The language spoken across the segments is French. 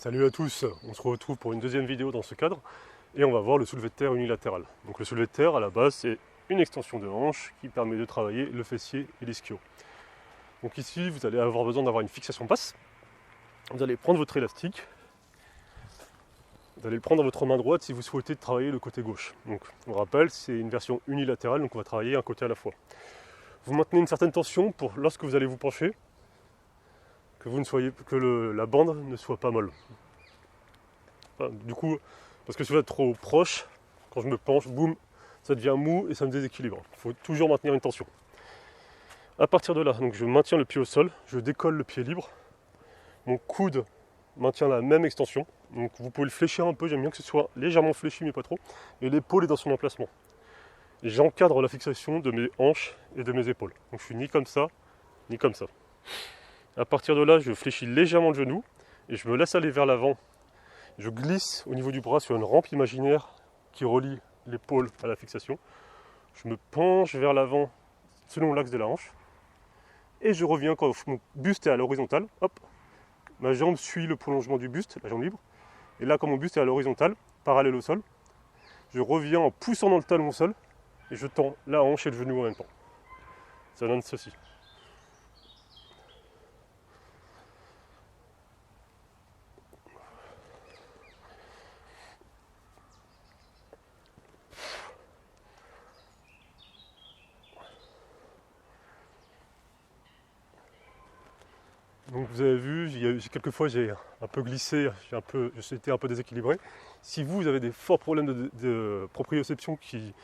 Salut à tous, on se retrouve pour une deuxième vidéo dans ce cadre et on va voir le soulevé de terre unilatéral. Donc le soulevé de terre à la base c'est une extension de hanche qui permet de travailler le fessier et l'ischio. Donc ici vous allez avoir besoin d'avoir une fixation basse. Vous allez prendre votre élastique, vous allez le prendre dans votre main droite si vous souhaitez travailler le côté gauche. Donc on rappelle c'est une version unilatérale donc on va travailler un côté à la fois. Vous maintenez une certaine tension pour lorsque vous allez vous pencher, que la bande ne soit pas molle. Enfin, du coup, parce que si vous êtes trop proche, quand je me penche, boum, ça devient mou et ça me déséquilibre. Il faut toujours maintenir une tension. À partir de là, donc je maintiens le pied au sol, je décolle le pied libre, mon coude maintient la même extension. Donc vous pouvez le fléchir un peu, j'aime bien que ce soit légèrement fléchi mais pas trop, et l'épaule est dans son emplacement. Et j'encadre la fixation de mes hanches et de mes épaules. Donc je suis ni comme ça, ni comme ça. À partir de là, je fléchis légèrement le genou et je me laisse aller vers l'avant. Je glisse au niveau du bras sur une rampe imaginaire qui relie l'épaule à la fixation. Je me penche vers l'avant selon l'axe de la hanche. Et je reviens quand mon buste est à l'horizontale. Hop, ma jambe suit le prolongement du buste, la jambe libre. Et là, quand mon buste est à l'horizontale, parallèle au sol, je reviens en poussant dans le talon au sol et je tends la hanche et le genou en même temps. Ça donne ceci. Donc vous avez vu, quelques fois j'ai un peu glissé, j'étais un peu déséquilibré. Si vous avez des forts problèmes de proprioception qui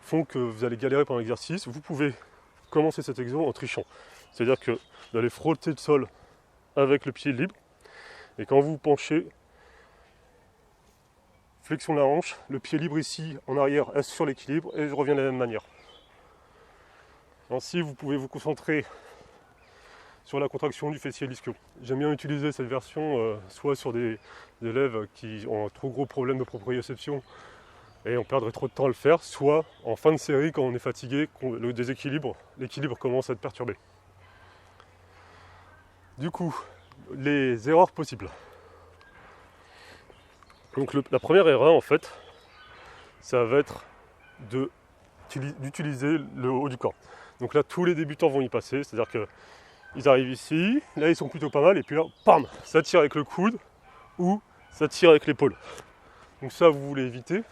font que vous allez galérer pendant l'exercice, vous pouvez commencer cet exo en trichant. C'est-à-dire que vous allez frotter le sol avec le pied libre, et quand vous vous penchez, flexion de la hanche, le pied libre ici, en arrière, reste sur l'équilibre, et je reviens de la même manière. Ainsi vous pouvez vous concentrer sur la contraction du fessier l'ischio. J'aime bien utiliser cette version soit sur des élèves qui ont un trop gros problème de proprioception et on perdrait trop de temps à le faire, soit en fin de série quand on est fatigué, le déséquilibre, l'équilibre commence à être perturbé. Du coup, les erreurs possibles. Donc la première erreur en fait, ça va être d'utiliser le haut du corps. Donc là tous les débutants vont y passer, c'est-à-dire que ils arrivent ici, là ils sont plutôt pas mal, et puis là, bam, ça tire avec le coude ou ça tire avec l'épaule. Donc ça, vous voulez éviter.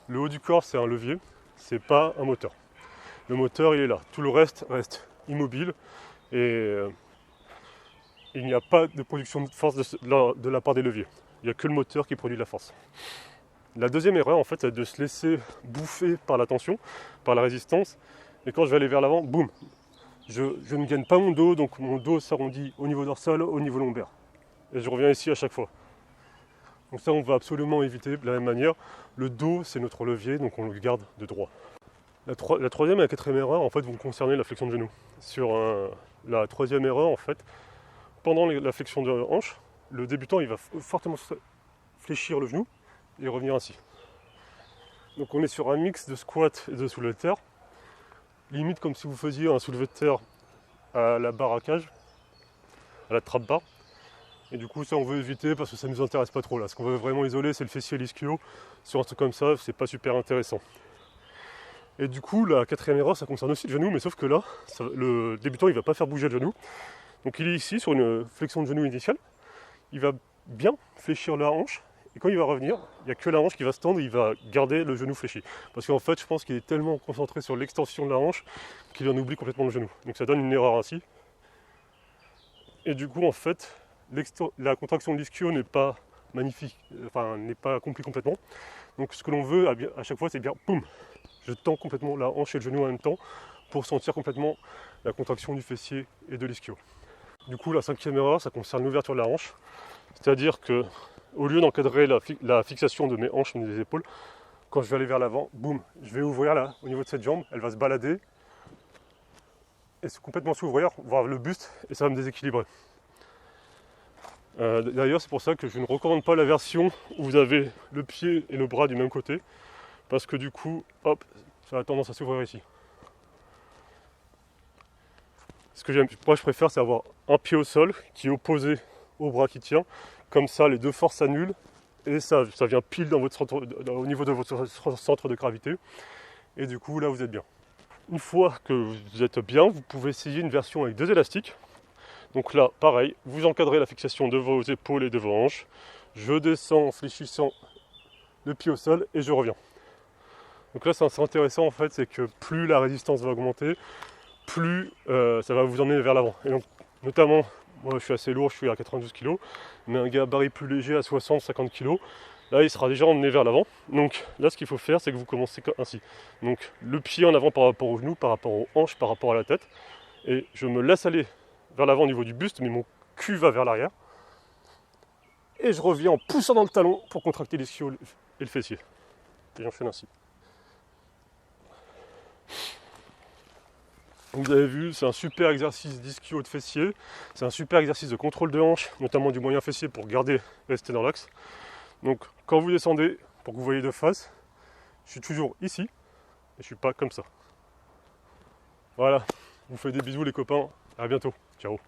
Le haut du corps, c'est un levier, c'est pas un moteur. Le moteur, il est là. Tout le reste immobile et il n'y a pas de production de force de la part des leviers. Il n'y a que le moteur qui produit de la force. La deuxième erreur, en fait, c'est de se laisser bouffer par la tension, par la résistance. Et quand je vais aller vers l'avant, boum, je ne gagne pas mon dos, donc mon dos s'arrondit au niveau dorsal, au niveau lombaire. Et je reviens ici à chaque fois. Donc ça, on va absolument éviter de la même manière. Le dos, c'est notre levier, donc on le garde de droit. La troisième et la quatrième erreur, en fait, vont concerner la flexion de genou. Sur la troisième erreur, en fait, pendant la flexion de hanche, le débutant, il va fortement fléchir le genou et revenir ainsi. Donc on est sur un mix de squat et de soulevé de terre. Limite comme si vous faisiez un soulevé de terre à la barre à cage, à la trappe barre. Et du coup ça on veut éviter parce que ça ne nous intéresse pas trop là. Ce qu'on veut vraiment isoler c'est le fessier et l'ischio. Sur un truc comme ça, c'est pas super intéressant. Et du coup la quatrième erreur ça concerne aussi le genou, mais sauf que là, le débutant il va pas faire bouger le genou. Donc il est ici sur une flexion de genou initiale. Il va bien fléchir la hanche. Et quand il va revenir, il n'y a que la hanche qui va se tendre, il va garder le genou fléchi. Parce qu'en fait, je pense qu'il est tellement concentré sur l'extension de la hanche qu'il en oublie complètement le genou. Donc ça donne une erreur ainsi. Et du coup, en fait, la contraction de l'ischio n'est pas magnifique, enfin, n'est pas accomplie complètement. Donc ce que l'on veut à chaque fois, c'est bien, boum, je tends complètement la hanche et le genou en même temps pour sentir complètement la contraction du fessier et de l'ischio. Du coup, la cinquième erreur, ça concerne l'ouverture de la hanche. C'est-à-dire que au lieu d'encadrer la fixation de mes hanches et de mes épaules, quand je vais aller vers l'avant, boum, je vais ouvrir là, au niveau de cette jambe, elle va se balader et complètement s'ouvrir, voir le buste, et ça va me déséquilibrer. D'ailleurs, c'est pour ça que je ne recommande pas la version où vous avez le pied et le bras du même côté, parce que du coup, hop, ça a tendance à s'ouvrir ici. Moi je préfère, c'est avoir un pied au sol qui est opposé au bras qui tient, comme ça, les deux forces s'annulent et ça vient pile dans votre centre, au niveau de votre centre de gravité. Et du coup, là, vous êtes bien. Une fois que vous êtes bien, vous pouvez essayer une version avec 2 élastiques. Donc là, pareil, vous encadrez la fixation de vos épaules et de vos hanches. Je descends en fléchissant le pied au sol et je reviens. Donc là, c'est intéressant en fait, c'est que plus la résistance va augmenter, plus ça va vous emmener vers l'avant. Et donc, notamment, moi je suis assez lourd, je suis à 92 kg, mais un gabarit plus léger à 60-50 kg, là il sera déjà emmené vers l'avant. Donc là, ce qu'il faut faire, c'est que vous commencez ainsi. Donc le pied en avant par rapport aux genoux, par rapport aux hanches, par rapport à la tête. Et je me laisse aller vers l'avant au niveau du buste, mais mon cul va vers l'arrière. Et je reviens en poussant dans le talon pour contracter l'ischio et le fessier. Et j'enchaîne ainsi. Vous avez vu, c'est un super exercice d'ischio de fessier. C'est un super exercice de contrôle de hanche, notamment du moyen fessier pour rester dans l'axe. Donc quand vous descendez, pour que vous voyez de face, je suis toujours ici et je ne suis pas comme ça. Voilà, je vous fais des bisous les copains, à bientôt, ciao.